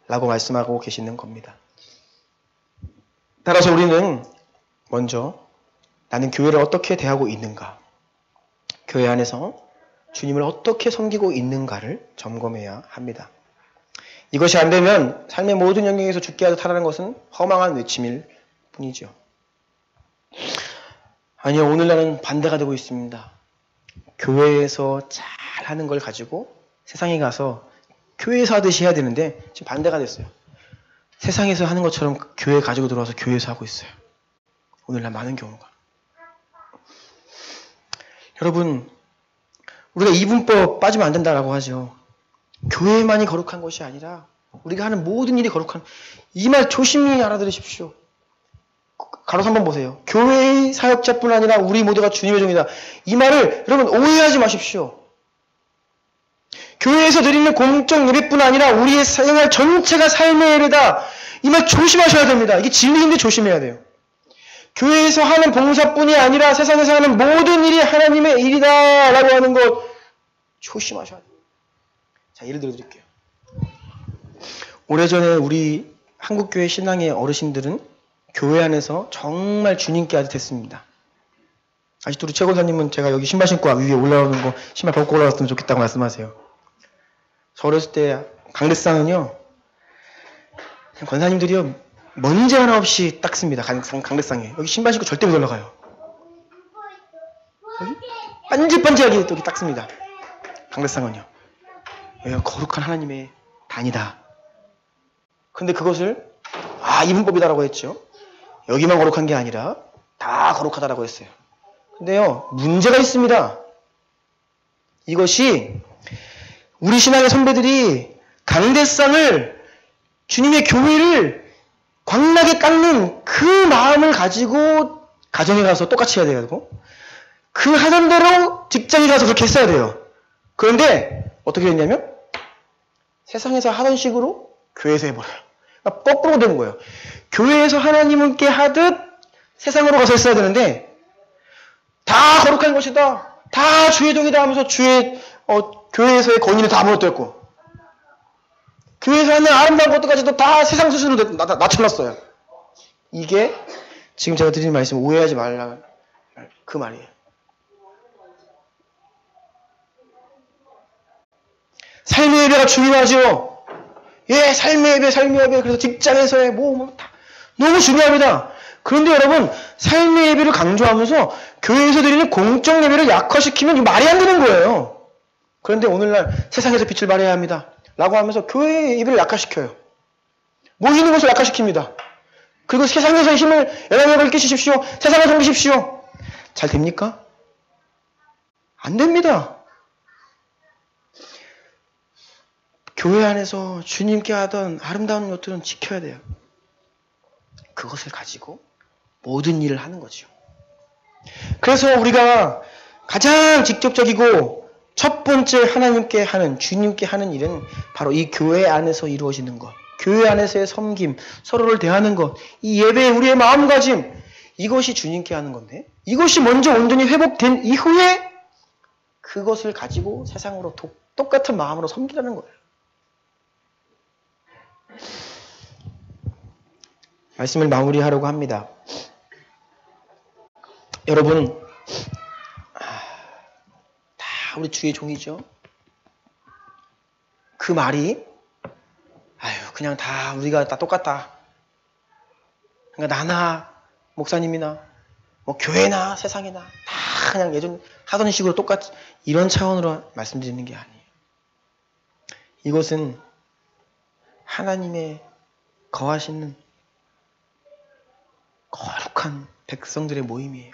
라고 말씀하고 계시는 겁니다. 따라서 우리는 먼저 나는 교회를 어떻게 대하고 있는가? 교회 안에서 주님을 어떻게 섬기고 있는가를 점검해야 합니다. 이것이 안 되면 삶의 모든 영역에서 죽게 하듯 하라는 것은 허망한 외침일 뿐이죠. 아니요, 오늘날은 반대가 되고 있습니다. 교회에서 잘 하는 걸 가지고 세상에 가서 교회에서 하듯이 해야 되는데 지금 반대가 됐어요. 세상에서 하는 것처럼 교회 가지고 들어와서 교회에서 하고 있어요. 오늘날 많은 경우가. 여러분, 우리가 이분법 빠지면 안 된다라고 하죠. 교회만이 거룩한 것이 아니라 우리가 하는 모든 일이 거룩한, 이 말 조심히 알아들으십시오. 가로서 한번 보세요. 교회의 사역자뿐 아니라 우리 모두가 주님의 종이다. 이 말을 여러분 오해하지 마십시오. 교회에서 드리는 공적 예배뿐 아니라 우리의 생활 전체가 삶의 예배다. 이 말 조심하셔야 됩니다. 이게 진리인데 조심해야 돼요. 교회에서 하는 봉사뿐이 아니라 세상에서 하는 모든 일이 하나님의 일이다 라고 하는 것 조심하셔야 돼요. 자, 예를 들어 드릴게요. 오래전에 우리 한국교회 신앙의 어르신들은 교회 안에서 정말 주님께 하듯 했습니다. 아직도 우리 최 권사님은 제가 여기 신발 신고 위에 올라오는 거 신발 벗고 올라왔으면 좋겠다고 말씀하세요. 저 어렸을 때 강대상은요, 권사님들이요, 먼지 하나 없이 닦습니다. 강대상에. 여기 신발 신고 절대 못 올라가요. 여기 반질반질하게 여기 닦습니다. 강대상은요. 여기가 거룩한 하나님의 단이다. 근데 그것을 이분법이다라고 했죠. 여기만 거룩한 게 아니라 다 거룩하다라고 했어요. 근데요, 문제가 있습니다. 이것이 우리 신앙의 선배들이 강대상을, 주님의 교회를 광나게 깎는 그 마음을 가지고 가정에 가서 똑같이 해야 되고, 그 하던 대로 직장에 가서 그렇게 했어야 돼요. 그런데 어떻게 됐냐면 세상에서 하던 식으로 교회에서 해버려요. 그러니까 거꾸로 되는 거예요. 교회에서 하나님께 하듯 세상으로 가서 했어야 되는데 다 거룩한 것이다, 다 주의 종이다 하면서 교회에서의 권위를 다 무너뜨렸고, 교회에서 하는 아름다운 것들까지도 다 세상 수준으로 낮춰놨어요. 이게 지금 제가 드리는 말씀 오해하지 말라 그 말이에요. 삶의 예배가 중요하죠. 예, 삶의 예배. 그래서 직장에서의 다 너무 중요합니다. 그런데 여러분, 삶의 예배를 강조하면서 교회에서 드리는 공적 예배를 약화시키면 이거 말이 안 되는 거예요. 그런데 오늘날 세상에서 빛을 발해야 합니다 라고 하면서 교회의 예배를 약화시켜요. 모이는 것을 약화시킵니다. 그리고 세상에서의 힘을, 영향력을 끼치십시오. 세상을 섬기십시오. 잘 됩니까? 안 됩니다. 교회 안에서 주님께 하던 아름다운 것들은 지켜야 돼요. 그것을 가지고 모든 일을 하는 거죠. 그래서 우리가 가장 직접적이고 첫 번째 하나님께 하는, 주님께 하는 일은 바로 이 교회 안에서 이루어지는 것. 교회 안에서의 섬김, 서로를 대하는 것, 이 예배에 우리의 마음가짐, 이것이 주님께 하는 건데, 이것이 먼저 온전히 회복된 이후에 그것을 가지고 세상으로 똑같은 마음으로 섬기라는 거예요. 말씀을 마무리하려고 합니다. 여러분, 다 우리 주의 종이죠. 그 말이 그냥 다 우리가 다 똑같다. 그러니까 나나 목사님이나 뭐 교회나 세상이나 다 그냥 예전 하던 식으로 똑같이 이런 차원으로 말씀드리는 게 아니에요. 이것은 하나님의 거하시는 거룩한 백성들의 모임이에요.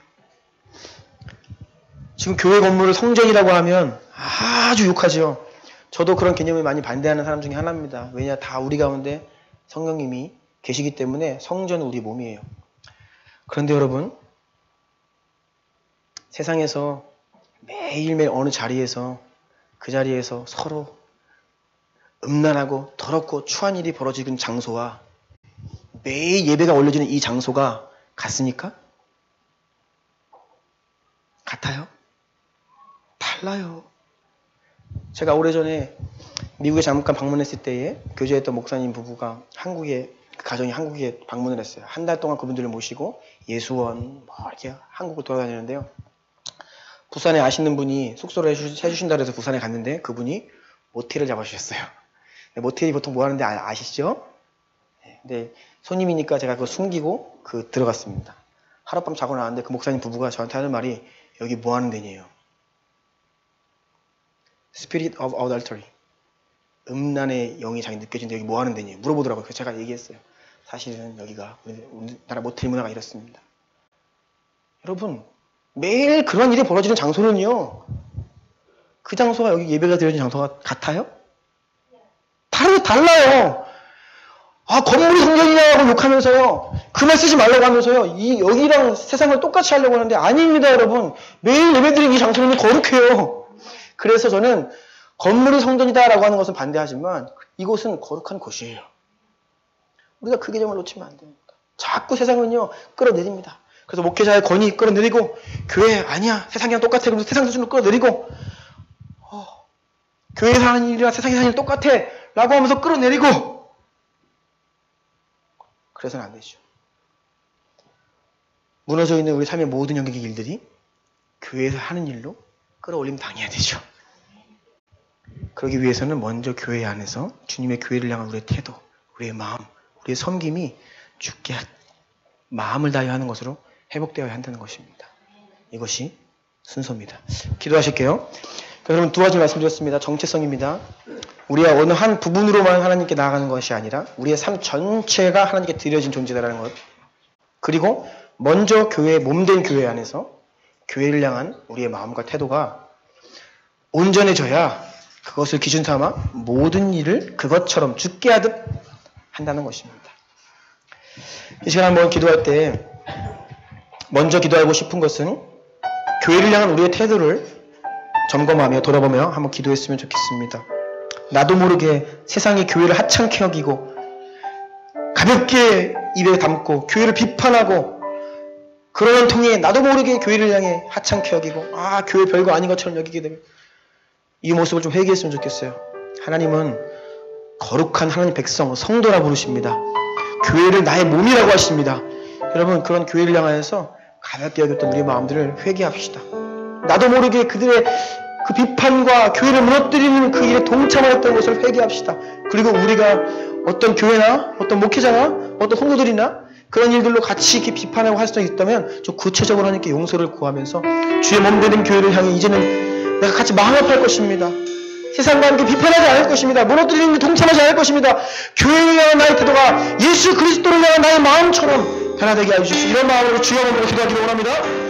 지금 교회 건물을 성전이라고 하면 아주 욕하죠. 저도 그런 개념을 많이 반대하는 사람 중에 하나입니다. 왜냐, 다 우리 가운데 성령님이 계시기 때문에 성전은 우리 몸이에요. 그런데 여러분, 세상에서 매일매일 어느 자리에서 그 자리에서 서로 음란하고 더럽고 추한 일이 벌어지는 장소와 매일 예배가 올려지는 이 장소가 같습니까? 같아요? 달라요. 제가 오래전에 미국에 잠깐 방문했을 때에 교제했던 목사님 부부가 가정이 한국에 방문을 했어요. 한 달 동안 그분들을 모시고 예수원 이렇게 한국을 돌아다니는데요. 부산에 아시는 분이 숙소를 해주신다 그래서 부산에 갔는데 그분이 모텔을 잡아주셨어요. 모텔이 보통 뭐 하는데 아시죠? 근데 손님이니까 제가 그거 숨기고 들어갔습니다. 하룻밤 자고 나왔는데 그 목사님 부부가 저한테 하는 말이 여기 뭐 하는 데니에요? Spirit of adultery. 음란의 영이 자기 느껴지는데 여기 뭐 하는 데니? 물어보더라고요. 그래서 제가 얘기했어요. 사실은 여기가 우리나라 모텔 문화가 이렇습니다. 여러분, 매일 그런 일이 벌어지는 장소는요, 그 장소가 여기 예배가 드려진 장소가 같아요? 달라요. 건물이 성전이냐고 욕하면서요, 그 말 쓰지 말라고 하면서요, 여기랑 세상을 똑같이 하려고 하는데 아닙니다, 여러분. 매일 예배드리는 이 장소는 거룩해요. 그래서 저는 건물이 성전이다라고 하는 것은 반대하지만 이곳은 거룩한 곳이에요. 우리가 그 개념을 놓치면 안 됩니다. 자꾸 세상은요 끌어내립니다. 그래서 목회자의 권위 끌어내리고 교회 아니야 세상이랑 똑같아 그러면서 세상 수준으로 끌어내리고 교회에서 하는 일이랑 세상에서 하는 일 똑같아 라고 하면서 끌어내리고 그래서는 안 되죠. 무너져 있는 우리 삶의 모든 영역의 일들이 교회에서 하는 일로 끌어올림 당해야 되죠. 그러기 위해서는 먼저 교회 안에서 주님의 교회를 향한 우리의 태도, 우리의 마음, 우리의 섬김이 주께 마음을 다해 하는 것으로 회복되어야 한다는 것입니다. 이것이 순서입니다. 기도하실게요. 여러분 두 가지 말씀드렸습니다. 정체성입니다. 우리가 어느 한 부분으로만 하나님께 나아가는 것이 아니라 우리의 삶 전체가 하나님께 드려진 존재다라는 것. 그리고 먼저 몸된 교회 안에서 교회를 향한 우리의 마음과 태도가 온전해져야 그것을 기준 삼아 모든 일을 그것처럼 주께 하듯 한다는 것입니다. 이 시간 한번 기도할 때 먼저 기도하고 싶은 것은 교회를 향한 우리의 태도를 점검하며 돌아보며 한번 기도했으면 좋겠습니다. 나도 모르게 세상이 교회를 하찮게 여기고 가볍게 입에 담고 교회를 비판하고 그러는 통에 나도 모르게 교회를 향해 하찮게 여기고 교회 별거 아닌 것처럼 여기게 되면 이 모습을 좀 회개했으면 좋겠어요. 하나님은 거룩한 하나님 백성, 성도라 부르십니다. 교회를 나의 몸이라고 하십니다. 여러분 그런 교회를 향하여서 가볍게 여겼던 우리의 마음들을 회개합시다. 나도 모르게 그들의 그 비판과 교회를 무너뜨리는 그 일에 동참하였던 것을 회개합시다. 그리고 우리가 어떤 교회나 어떤 목회자나 어떤 성도들이나 그런 일들로 같이 이렇게 비판하고 할 수 있다면 좀 구체적으로 하나님께 용서를 구하면서 주의 몸되는 교회를 향해 이제는 내가 같이 마음 아파할 것입니다. 세상과 함께 비판하지 않을 것입니다. 무너뜨리는 데 동참하지 않을 것입니다. 교회를 향한 나의 태도가 예수 그리스도를 향한 나의 마음처럼 변화되게 해주십시오. 이런 마음으로 주여 몸으로 기도하기를 원합니다.